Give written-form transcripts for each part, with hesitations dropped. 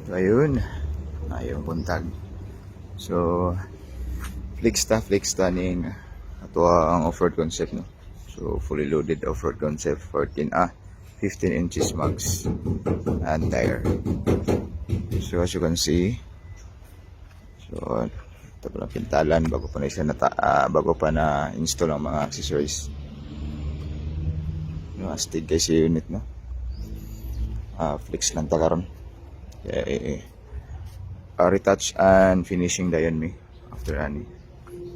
So ayun, ayong buntag. So flex ta ning ato ang off-road concept no. So fully loaded off-road concept 15 inches mags and tire. So as you can see, so ito pa lang pintalan bago pa na siya bago pa na install ang mga accessories. No, astig guys yung unit no. Flex lang ta karon. Okay. Retouch and finishing dayon mi after ani.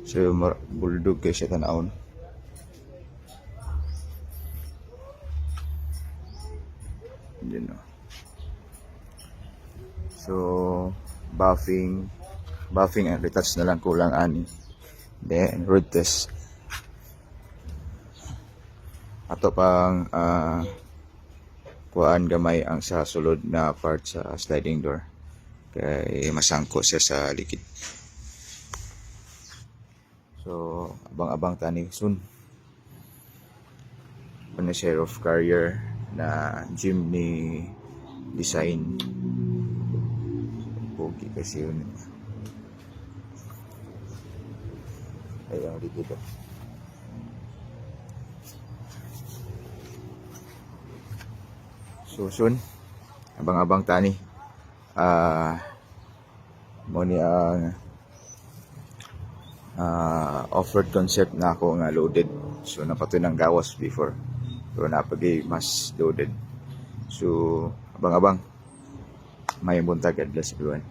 So bulldog guys siya tanawon. Yun no. So buffing and retouch na lang kulang ani. Then road test. Ato pang kuan gamay ang sa sulod na part sa sliding door kay masangko siya sa likid. So abang-abang tani soon na share of carrier na Jimny design. Pogi kasi yun. Ayan dito. So soon, abang-abang tani. Mo ni ang off-road concept na ako nga loaded. So napatoy ng gawas before. So napagay mas loaded. So abang-abang. May buntag, God bless everyone.